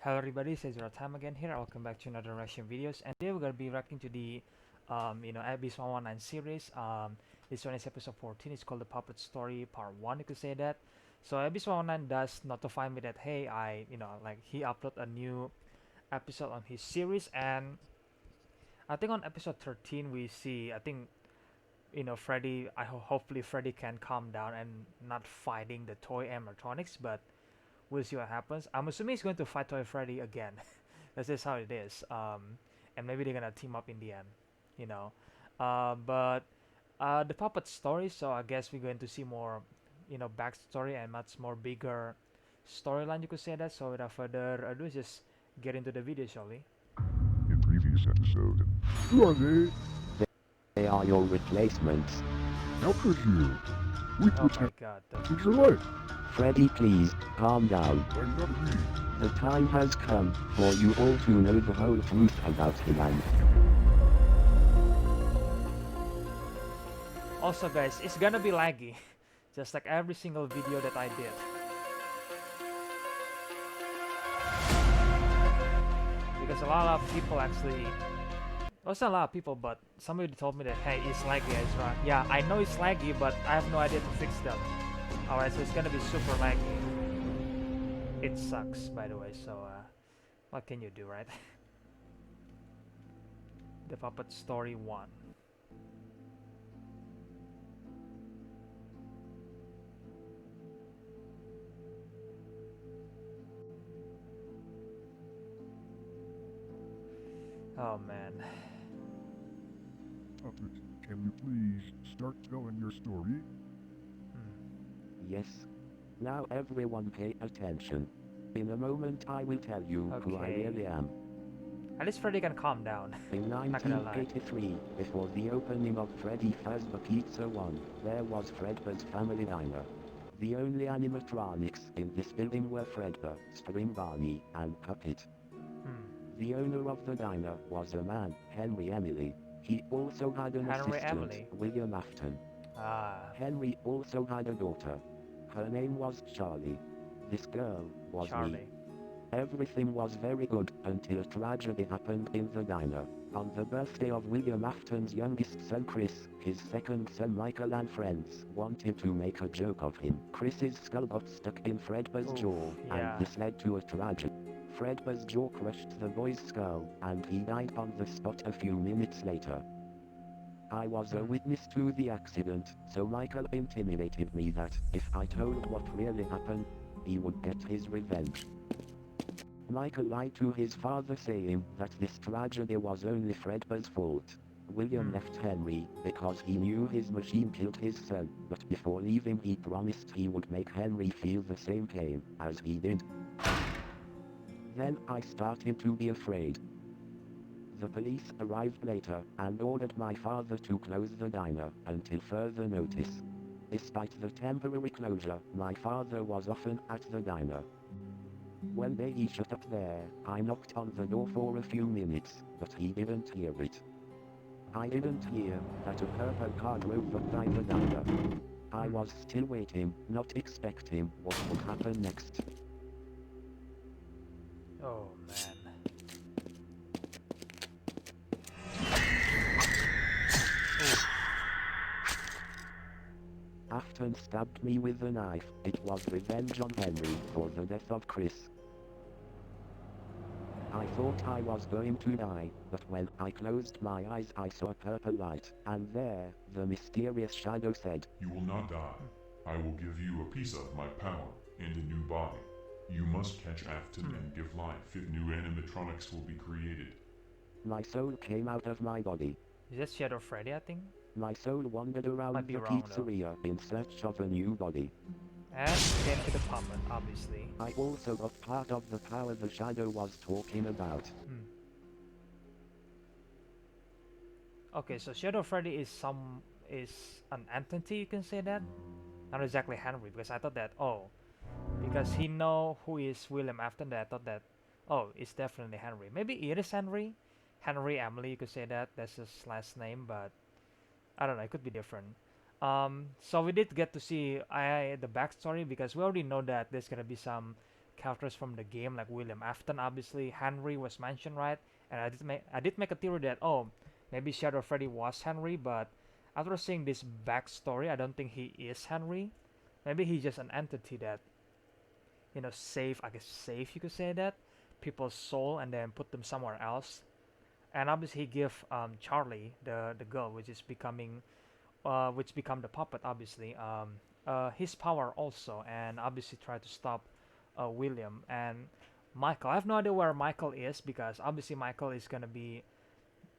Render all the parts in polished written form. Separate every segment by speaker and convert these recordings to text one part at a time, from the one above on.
Speaker 1: Hello everybody, it's EzraTime again here. Welcome back to another reaction videos, and today we're gonna be reacting to the Abis119 series. This one is episode 14. It's called The Puppet Story Part 1, you could say that. So Abis119 does notify me that hey, he uploaded a new episode on his series, and I think on episode 13 we see, Freddy. Hopefully Freddy can calm down and not fighting the toy animatronics, but we'll see what happens. I'm assuming he's going to fight Toy Freddy again. That's just how it is. And maybe they're gonna team up in the end, you know. But the puppet story. So I guess we're going to see more, backstory and much more bigger storyline. You could say that. So without further ado, just get into the video, shall we?
Speaker 2: In previous episode. Who are they?
Speaker 3: They are your replacements.
Speaker 2: How could you? We
Speaker 1: Oh my
Speaker 2: protect
Speaker 1: God.
Speaker 2: your life.
Speaker 3: Freddy, please, calm down.
Speaker 2: Why not me?
Speaker 3: The time has come for you all to know the whole truth about him and...
Speaker 1: Also, guys, it's gonna be laggy, just like every single video that I did. Because a lot of people actually, well, it's not a lot of people, but somebody told me that, hey, it's laggy, Ezra. Yeah, I know it's laggy, but I have no idea to fix them. Alright, so it's gonna be super laggy. It sucks, by the way, so, what can you do, right? The Puppet Story 1. Oh man.
Speaker 2: Puppet, can you please start telling your story?
Speaker 3: Yes. Now everyone pay attention. In a moment I will tell you who I
Speaker 1: Okay.
Speaker 3: really am.
Speaker 1: At least Freddy can calm down.
Speaker 3: In
Speaker 1: Not gonna lie.
Speaker 3: 1983, before the opening of Freddy Fazbear Pizza 1, there was Fredbear's Family Diner. The only animatronics in this building were Fredbear, Spring Barney, and Puppet. The owner of the diner was a man, Henry Emily. He also had an
Speaker 1: Henry
Speaker 3: assistant,
Speaker 1: Emily.
Speaker 3: William Afton.
Speaker 1: Ah.
Speaker 3: Henry also had a daughter. Her name was Charlie. This girl was
Speaker 1: Charlie.
Speaker 3: me. Everything was very good until a tragedy happened in the diner. On the birthday of William Afton's youngest son Chris, his second son Michael and friends wanted to make a joke of him. Chris's skull got stuck in Fredbear's
Speaker 1: Oof,
Speaker 3: jaw,
Speaker 1: yeah.
Speaker 3: and this led to a tragedy. Fredbear's jaw crushed the boy's skull, and he died on the spot a few minutes later. I was a witness to the accident, so Michael intimidated me that, if I told what really happened, he would get his revenge. Michael lied to his father saying that this tragedy was only Fredbear's fault. William left Henry because he knew his machine killed his son, but before leaving he promised he would make Henry feel the same pain as he did. Then I started to be afraid. The police arrived later and ordered my father to close the diner until further notice. Despite the temporary closure, my father was often at the diner. One day he shut up there. I knocked on the door for a few minutes, but he didn't hear it. I didn't hear that a purple car drove up by the diner. I was still waiting, not expecting what would happen next.
Speaker 1: Oh man.
Speaker 3: Afton stabbed me with a knife. It was revenge on Henry for the death of Chris. I thought I was going to die, but when I closed my eyes I saw a purple light, and there, the mysterious shadow said,
Speaker 4: "You will not die. I will give you a piece of my power and a new body. You must catch Afton and give life if new animatronics will be created."
Speaker 3: My soul came out of my body.
Speaker 1: Is that Shadow Freddy, I think?
Speaker 3: My soul wandered around
Speaker 1: Might be
Speaker 3: the
Speaker 1: wrong,
Speaker 3: pizzeria in search of a new body.
Speaker 1: And came to the puppet, obviously.
Speaker 3: I also got part of the power the shadow was talking about.
Speaker 1: Okay, so Shadow Freddy is an entity, you can say that? Not exactly Henry, because I thought that, because he know who is William Afton, that I thought that, it's definitely Henry. Maybe it is Henry? Henry Emily, you could say that, that's his last name, but I don't know, it could be different. So we did get to see the backstory, because we already know that there's gonna be some characters from the game, like William Afton. Obviously, Henry was mentioned, right? And I did make a theory that, oh, maybe Shadow Freddy was Henry, but after seeing this backstory, I don't think he is Henry. Maybe he's just an entity that, you know, save, you could say that, people's soul and then put them somewhere else. And obviously he give Charlie, the girl, which become the puppet, obviously, his power also, and obviously try to stop William and Michael. I have no idea where Michael is, because obviously Michael is gonna be,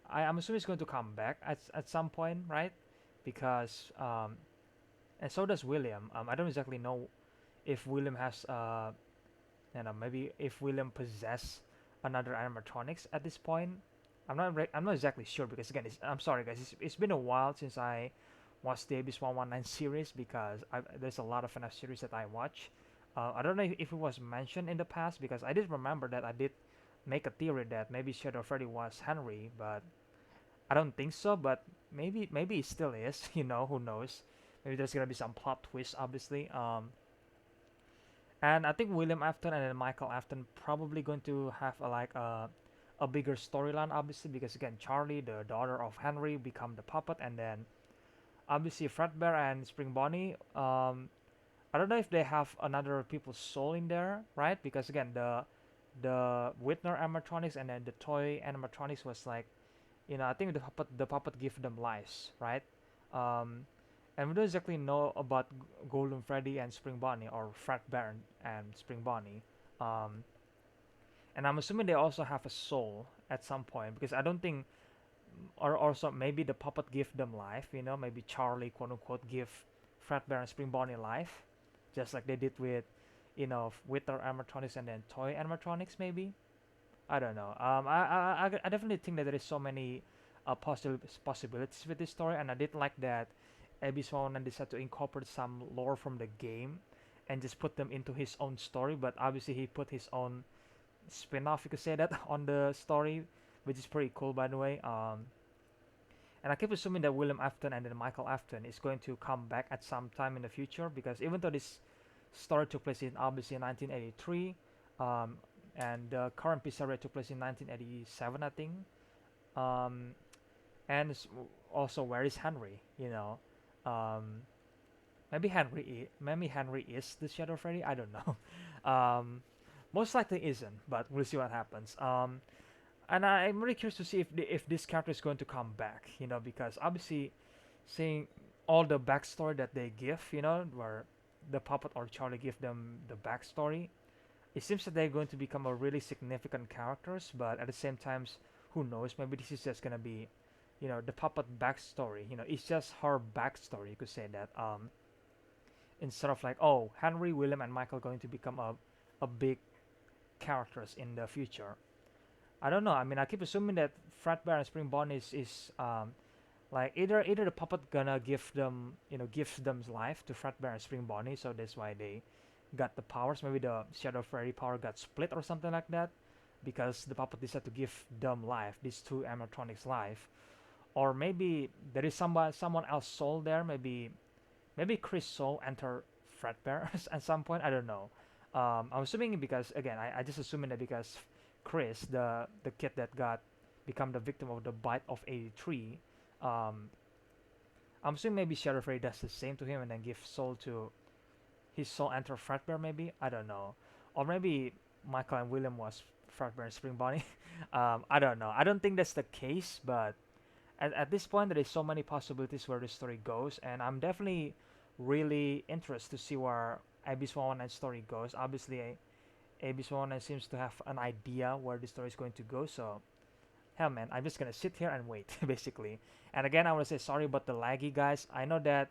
Speaker 1: I'm assuming he's going to come back at some point, right? Because and so does William. I don't exactly know if William has you know, maybe if William possess another animatronics at this point. I'm not exactly sure, because again, I'm sorry guys, it's been a while since I watched the Abes119 series, because there's a lot of FNAF series that I watch. I don't know if it was mentioned in the past, because I did remember that I did make a theory that maybe Shadow Freddy was Henry, but I don't think so. But maybe it still is. You know, who knows? Maybe there's gonna be some plot twist, obviously. And I think William Afton and then Michael Afton probably going to have a bigger storyline, obviously, because again, Charlie, the daughter of Henry, become the puppet, and then obviously Fredbear and Spring Bonnie. I don't know if they have another people's soul in there, right? Because again, the Whitner animatronics and then the toy animatronics was like, you know, I think the puppet give them lives, right? And we don't exactly know about Golden Freddy and Spring Bonnie, or Fredbear and Spring Bonnie. And I'm assuming they also have a soul at some point, because I don't think, or also maybe the puppet give them life, you know, maybe Charlie, quote unquote, give Fredbear and Spring Bonnie life, just like they did with, you know, with their animatronics and then toy animatronics, maybe. I don't know. I definitely think that there is so many possibilities with this story, and I did like that Abes119 decided to incorporate some lore from the game and just put them into his own story. But obviously he put his own spin-off, you could say that, on the story, which is pretty cool, by the way. And I keep assuming that William Afton and then Michael Afton is going to come back at some time in the future, because even though this story took place in obviously 1983, and the current pizzeria took place in 1987, I think. And also, where is Henry? You know, maybe Henry is the Shadow Freddy. I don't know. Most likely isn't, but we'll see what happens. And I'm really curious to see if this character is going to come back. You know, because obviously, seeing all the backstory that they give, you know, where the puppet or Charlie give them the backstory, it seems that they're going to become a really significant characters. But at the same time, who knows? Maybe this is just gonna be, you know, the puppet backstory. You know, it's just her backstory. You could say that. Instead of like, oh, Henry, William, and Michael going to become a big characters in the future. I don't know. I mean, I keep assuming that Fredbear and Spring Bonnie is like either the puppet gonna give them, you know, gives them life to Fredbear and Spring Bonnie, so that's why they got the powers. Maybe the Shadow Freddy power got split or something like that, because the puppet decided to give them life, these two animatronics life. Or maybe there is someone else soul there. Maybe Chris soul enter Fredbear at some point. I don't know. I'm assuming, because again, I just assuming that because Chris, the kid that got become the victim of the bite of 83, I'm assuming maybe Shadow Freddy does the same to him and then give soul to his soul enter Fredbear, maybe. I don't know. Or maybe Michael and William was Fredbear and Spring Bonnie. I don't know. I don't think that's the case, but at this point there is so many possibilities where the story goes, and I'm definitely really interested to see where Abes119 story goes. Obviously, Abes119 seems to have an idea where the story is going to go, so hell man, I'm just gonna sit here and wait basically. And again, I want to say sorry about the laggy, guys. I know that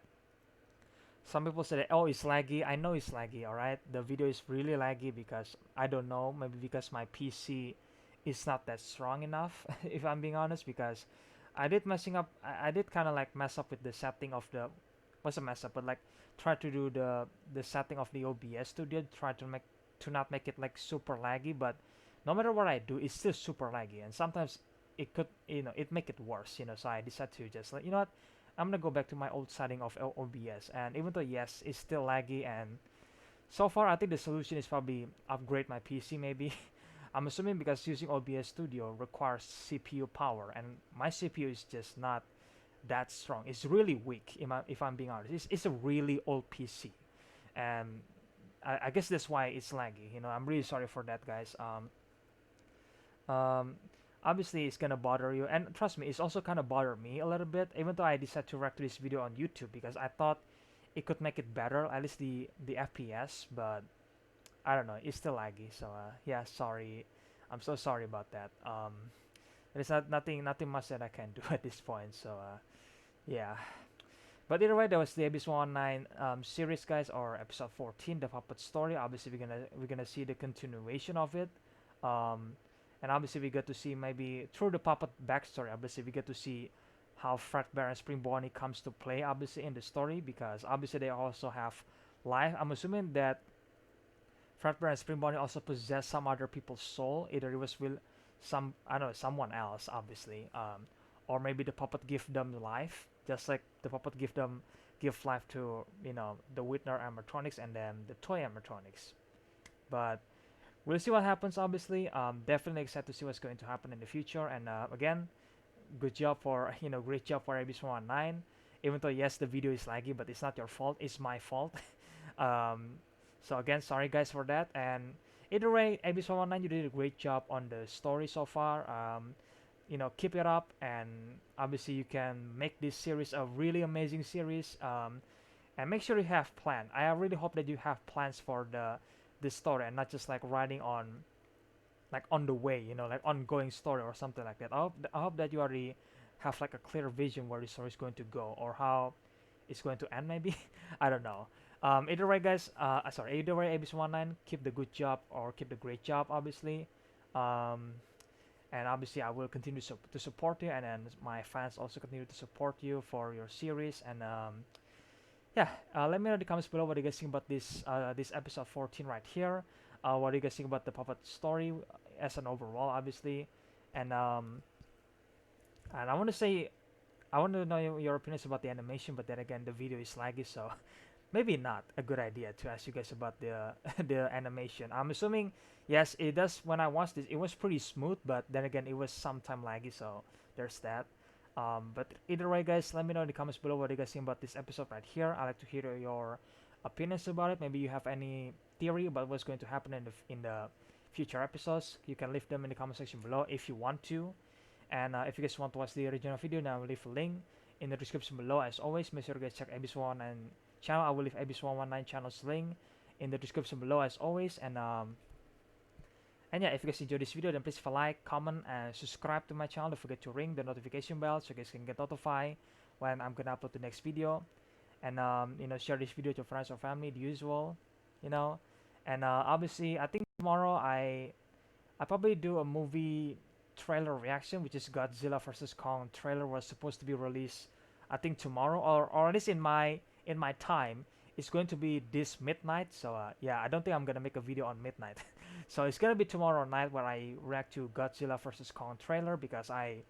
Speaker 1: some people say that, oh, it's laggy. I know it's laggy, alright? The video is really laggy because, I don't know, maybe because my PC is not that strong enough, if I'm being honest, because I did I did kind of like mess up with the setting of the, what's a mess up, but like try to do the setting of the OBS studio, try to not make it like super laggy, but no matter what I do, it's still super laggy, and sometimes it could, you know, it make it worse, you know, so I decided to just like, you know what, I'm gonna go back to my old setting of OBS, and even though yes, it's still laggy and so far I think the solution is probably upgrade my PC maybe. I'm assuming because using OBS Studio requires CPU power, and my CPU is just not that strong. It's really weak. If I'm being honest, it's a really old PC, and I guess that's why it's laggy. I'm really sorry for that, guys. Um, Obviously it's gonna bother you, and trust me, it's also kind of bother me a little bit. Even though I decided to react to this video on YouTube because I thought it could make it better, at least the FPS, but I don't know, it's still laggy. So yeah, sorry. I'm so sorry about that. There's nothing much that I can do at this point. So yeah. But either way, that was the Abes119 series, guys, or episode 14, the puppet story. Obviously, we're gonna see the continuation of it, um, and obviously we get to see maybe through the puppet backstory. Obviously, we get to see how Fredbear and Spring Bonnie comes to play. Obviously, in the story, because obviously they also have life. I'm assuming that Fredbear and Spring Bonnie also possess some other people's soul. Either it was will some I don't know someone else, obviously, or maybe the puppet give them life, just like the puppet give life to the Whitner animatronics and then the toy animatronics. But we'll see what happens. Obviously, definitely excited to see what's going to happen in the future. And again, good job for great job for Abes119. Even though yes, the video is laggy, but it's not your fault. It's my fault. um, so again, sorry guys for that. And either way, Abes119, you did a great job on the story so far. Keep it up, and obviously you can make this series a really amazing series. And make sure you have plan. I really hope that you have plans for the story, and not just like writing on the way, like ongoing story or something like that. I hope that you already have like a clear vision where the story is going to go or how it's going to end maybe. I don't know. Either way, guys, either way, Abes119, keep the good job or keep the great job, obviously. um, and obviously I will continue to support you, and then my fans also continue to support you for your series. And yeah, let me know in the comments below what you guys think about this episode 14 right here. What do you guys think about the puppet story as an overall, obviously. And I want to say, I want to know your opinions about the animation, but then again, the video is laggy, so maybe not a good idea to ask you guys about the the animation. I'm assuming yes, it does. When I watched this, it was pretty smooth, but then again, it was sometime laggy, so there's that. But either way, guys, let me know in the comments below what you guys think about this episode right here. I like to hear your opinions about it. Maybe you have any theory about what's going to happen in the future episodes. You can leave them in the comment section below if you want to. And if you guys want to watch the original video, now I will leave a link in the description below. As always, make sure you guys check Abes119 channel. I will leave Abes119 channel's link in the description below as always. And yeah, if you guys enjoyed this video, then please leave a like, comment, and subscribe to my channel. Don't forget to ring the notification bell so you guys can get notified when I'm gonna upload the next video. And share this video to your friends or family, the usual, you know. And obviously, I think tomorrow I probably do a movie trailer reaction, which is Godzilla vs Kong trailer. Was supposed to be released, I think tomorrow, or at least in my time. It's going to be this midnight. So yeah, I don't think I'm gonna make a video on midnight. So it's gonna be tomorrow night where I react to Godzilla vs Kong trailer, because I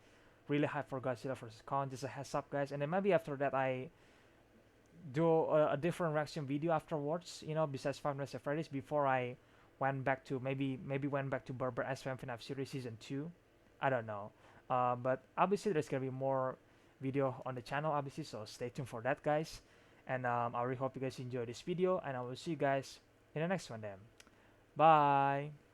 Speaker 1: really hype for Godzilla vs Kong. Just a heads up, guys. And then maybe after that I do a different reaction video afterwards, besides Five Nights at Freddy's, before I went back to maybe went back to Berber SFM FNAF series season 2. I don't know. But obviously there's gonna be more video on the channel, obviously, so stay tuned for that, guys. And I really hope you guys enjoy this video, and I will see you guys in the next one then. Bye.